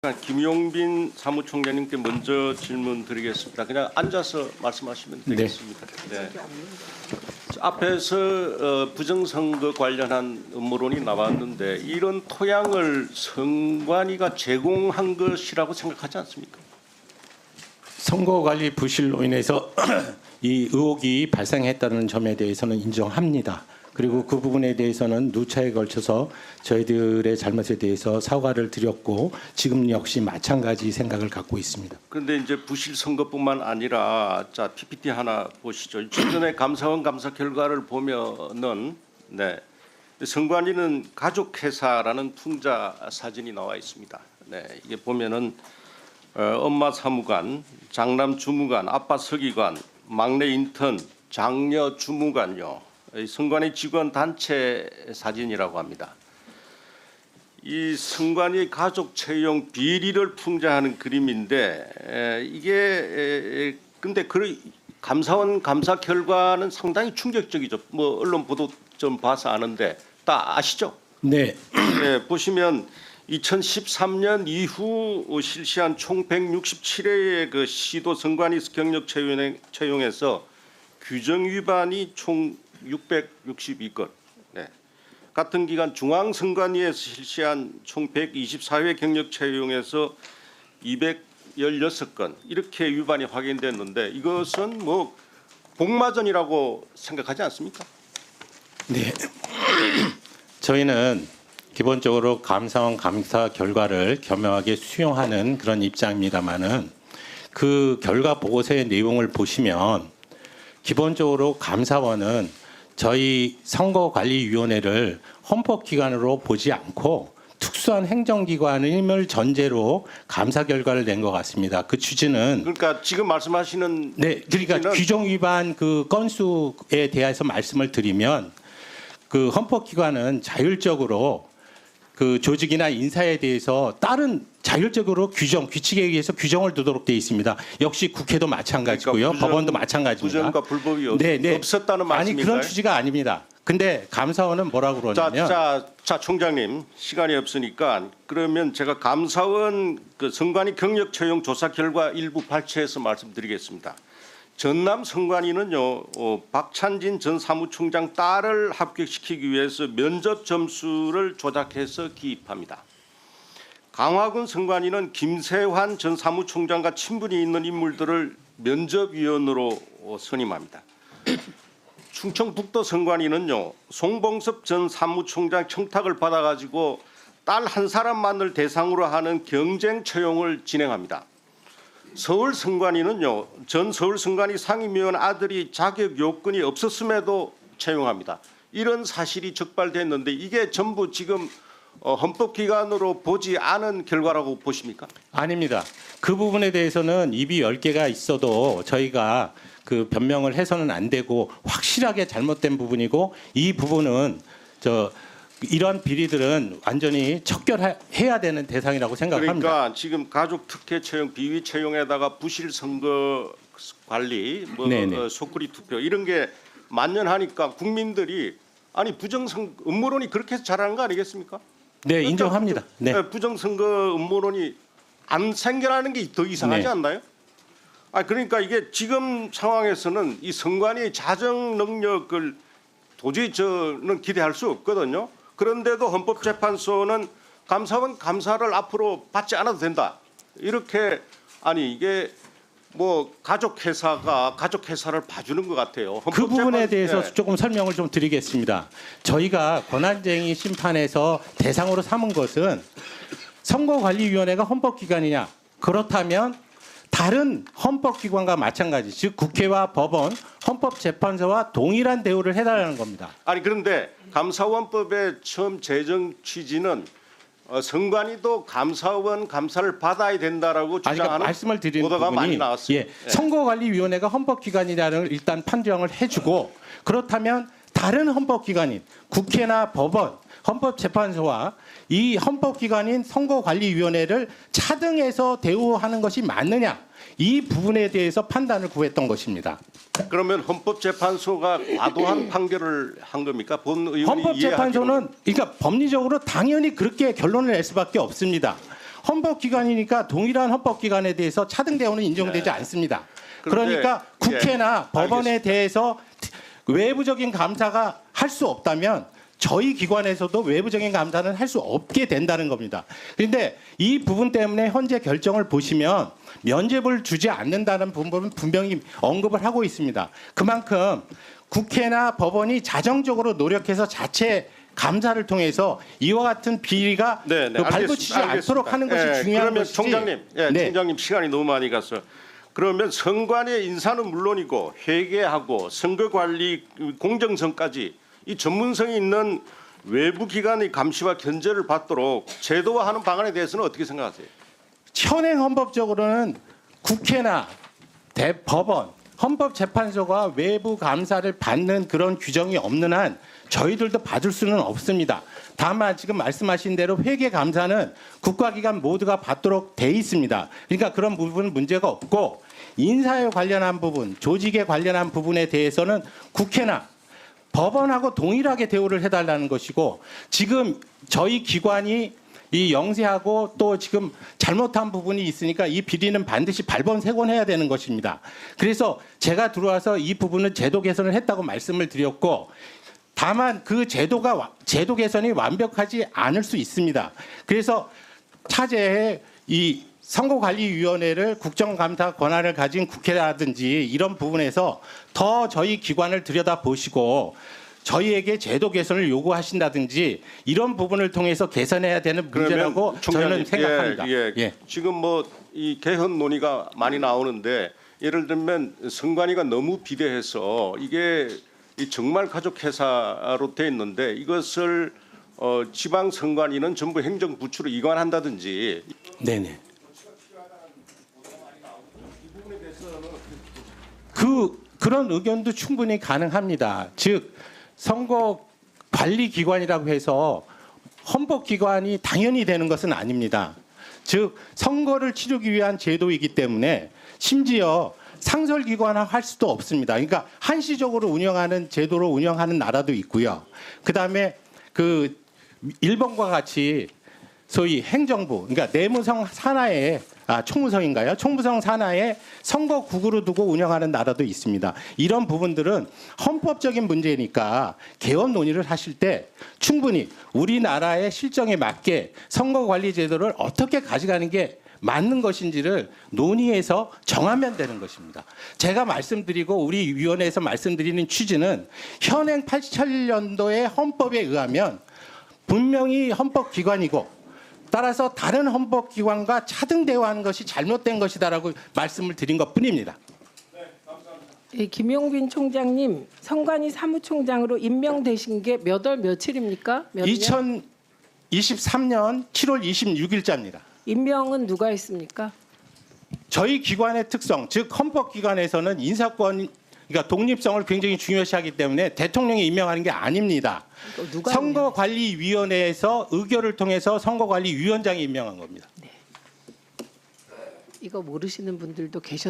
김용빈 사무총장님께 먼저 질문 드리겠습니다. 그냥 앉아서 말씀하시면 되겠습니다. 네. 앞에서 부정선거 관련한 음모론이 나왔는데 이런 토양을 선관위가 제공한 것이라고 생각하지 않습니까? 선거관리 부실로 인해서 이 의혹이 발생했다는 점에 대해서는 인정합니다. 그리고 그 부분에 대해서는 누차에 걸쳐서 저희들의 잘못에 대해서 사과를 드렸고 지금 역시 마찬가지 생각을 갖고 있습니다. 그런데 이제 부실 선거뿐만 아니라 자 PPT 하나 보시죠. 최근에 감사원 감사 결과를 보면은 선관위는 가족회사라는 풍자 사진이 나와 있습니다. 이게 보면은 엄마 사무관, 장남 주무관, 아빠 서기관, 막내 인턴, 장녀 주무관요. 선관위 직원 단체 사진이라고 합니다. 이 선관위 가족 채용 비리를 풍자하는 그림인데 이게 근데 감사원 감사 결과는 상당히 충격적이죠. 뭐 언론 보도 좀 봐서 아는데 다 아시죠? 네. 네, 보시면 2013년 이후 실시한 총 167회의 그 시도 선관위 경력 채용에서 규정 위반이 총 662건. 같은 기간 중앙선관위에서 실시한 총 124회 경력 채용에서 216건 이렇게 위반이 확인됐는데 이것은 뭐 복마전이라고 생각하지 않습니까? 네. 저희는 기본적으로 감사원 감사 결과를 겸허하게 수용하는 그런 입장입니다만은 그 결과 보고서의 내용을 보시면 기본적으로 감사원은 저희 선거관리위원회를 헌법기관으로 보지 않고 특수한 행정기관임을 전제로 감사 결과를 낸 것 같습니다. 그 취지는 그러니까 지금 말씀하시는 그러니까 규정 위반 그 건수에 대해서 말씀을 드리면 그 헌법기관은 자율적으로 그 조직이나 인사에 대해서 다른 자율적으로 규칙에 의해서 규정을 두도록 되어 있습니다. 역시 국회도 마찬가지고요. 그러니까 법원도 마찬가지입니다. 부정과 불법이 없었다는 말씀인가요? 아니 그런 취지가 아닙니다. 근데 감사원은 뭐라고 그러냐면 자 총장님 시간이 없으니까 그러면 제가 감사원 그 선관위 경력 채용 조사 결과 일부 발췌해서 말씀드리겠습니다. 전남 선관위는요 박찬진 전 사무총장 딸을 합격시키기 위해서 면접 점수를 조작해서 기입합니다. 강화군 선관위는 김세환 전 사무총장과 친분이 있는 인물들을 면접위원으로 선임합니다. 충청북도 선관위는요 송봉섭 전 사무총장 청탁을 받아가지고 딸 한 사람만을 대상으로 하는 경쟁 채용을 진행합니다. 서울 선관위는요 전 서울 선관위 상임위원 아들이 자격 요건이 없었음에도 채용합니다. 이런 사실이 적발됐는데 이게 전부 지금 헌법기관으로 보지 않은 결과라고 보십니까? 아닙니다. 그 부분에 대해서는 입이 10개가 있어도 저희가 그 변명을 해서는 안 되고 확실하게 잘못된 부분이고 이 부분은 이런 비리들은 완전히 척결해야 되는 대상이라고 생각합니다. 그러니까 지금 가족 특혜 채용, 비위 채용에다가 부실 선거 관리, 속구리 투표 이런 게 만연하니까 국민들이 아니 음모론이 그렇게 해서 잘하는 거 아니겠습니까? 네, 인정합니다. 네. 부정선거 음모론이 안 생겨나는 게 더 이상하지 않나요? 그러니까 이게 지금 상황에서는 이 선관위 자정 능력을 도저히 저는 기대할 수 없거든요. 그런데도 헌법재판소는 감사원 감사를 앞으로 받지 않아도 된다. 이렇게 이게 뭐 가족회사를 봐주는 것 같아요. 그 부분에 대해서 조금 설명을 좀 드리겠습니다. 저희가 권한쟁의 심판에서 대상으로 삼은 것은 선거관리위원회가 헌법기관이냐 그렇다면 다른 헌법기관과 마찬가지 즉 국회와 법원, 헌법재판소와 동일한 대우를 해달라는 겁니다. 그런데 감사원법의 처음 제정 취지는 선관위도 감사원 감사를 받아야 된다라고 주장하는 그러니까 말씀을 드리는 보도가 부분이 많이 나왔어요. 선거관리위원회가 헌법기관이라는 걸 일단 판정을 해주고 그렇다면 다른 헌법기관인 국회나 법원, 헌법재판소와 이 헌법기관인 선거관리위원회를 차등해서 대우하는 것이 맞느냐 이 부분에 대해서 판단을 구했던 것입니다. 그러면 헌법재판소가 과도한 판결을 한 겁니까? 본 의원이 헌법재판소는 그러니까 법리적으로 당연히 그렇게 결론을 낼 수밖에 없습니다. 헌법기관이니까 동일한 헌법기관에 대해서 차등대우는 인정되지 않습니다. 그런데, 그러니까 국회나 예, 법원에 알겠습니다. 대해서 외부적인 감사가 할 수 없다면 저희 기관에서도 외부적인 감사는 할 수 없게 된다는 겁니다. 그런데 이 부분 때문에 현재 결정을 보시면 면죄부를 주지 않는다는 부분은 분명히 언급을 하고 있습니다. 그만큼 국회나 법원이 자정적으로 노력해서 자체 감사를 통해서 이와 같은 비리가 발붙이지 않도록 하는 것이 중요한 그러면 것이지. 총장님, 총장님 시간이 너무 많이 가서 그러면 선관위의 인사는 물론이고 회계하고 선거관리 공정성까지 이 전문성이 있는 외부 기관의 감시와 견제를 받도록 제도화하는 방안에 대해서는 어떻게 생각하세요? 현행 헌법적으로는 국회나 법원, 헌법재판소가 외부 감사를 받는 그런 규정이 없는 한 저희들도 받을 수는 없습니다. 다만 지금 말씀하신 대로 회계 감사는 국가기관 모두가 받도록 돼 있습니다. 그러니까 그런 부분은 문제가 없고 인사에 관련한 부분, 조직에 관련한 부분에 대해서는 국회나 법원하고 동일하게 대우를 해달라는 것이고 지금 저희 기관이 이 영세하고 또 지금 잘못한 부분이 있으니까 이 비리는 반드시 발본색원해야 되는 것입니다. 그래서 제가 들어와서 이 부분은 제도 개선을 했다고 말씀을 드렸고 다만 그 제도 개선이 완벽하지 않을 수 있습니다. 그래서 차제에 이 선거관리위원회를 국정감사 권한을 가진 국회라든지 이런 부분에서 더 저희 기관을 들여다보시고 저희에게 제도 개선을 요구하신다든지 이런 부분을 통해서 개선해야 되는 문제라고 저희는 생각합니다. 예. 지금 뭐 이 개헌 논의가 많이 나오는데 예를 들면 선관위가 너무 비대해서 이게 이 정말 가족 회사로 돼 있는데 이것을 지방 선관위는 전부 행정부처로 이관한다든지. 네네. 그런 의견도 충분히 가능합니다. 즉 선거관리기관이라고 해서 헌법기관이 당연히 되는 것은 아닙니다. 즉 선거를 치르기 위한 제도이기 때문에 심지어 상설기관화 할 수도 없습니다. 그러니까 한시적으로 운영하는 제도로 운영하는 나라도 있고요. 그다음에 그 일본과 같이 소위 행정부, 그러니까 내무성 산하에 총무성인가요? 총무성 산하에 선거국으로 두고 운영하는 나라도 있습니다. 이런 부분들은 헌법적인 문제니까 개헌 논의를 하실 때 충분히 우리나라의 실정에 맞게 선거관리 제도를 어떻게 가져가는 게 맞는 것인지를 논의해서 정하면 되는 것입니다. 제가 말씀드리고 우리 위원회에서 말씀드리는 취지는 현행 87년도의 헌법에 의하면 분명히 헌법기관이고 따라서 다른 헌법기관과 차등대우하는 것이 잘못된 것이다라고 말씀을 드린 것뿐입니다. 예, 김용빈 총장님 선관위 사무총장으로 임명되신 게 몇 월 며칠입니까? 몇 년? 2023년 7월 26일자입니다. 임명은 누가 했습니까? 저희 기관의 특성, 즉 헌법기관에서는 인사권, 그러니까 독립성을 굉장히 중요시하기 때문에 대통령이 임명하는 게 아닙니다. 누가 선거관리위원회에서 의결을 통해서 선거관리위원장이 임명한 겁니다. 이거 모르시는 분들도 계셨.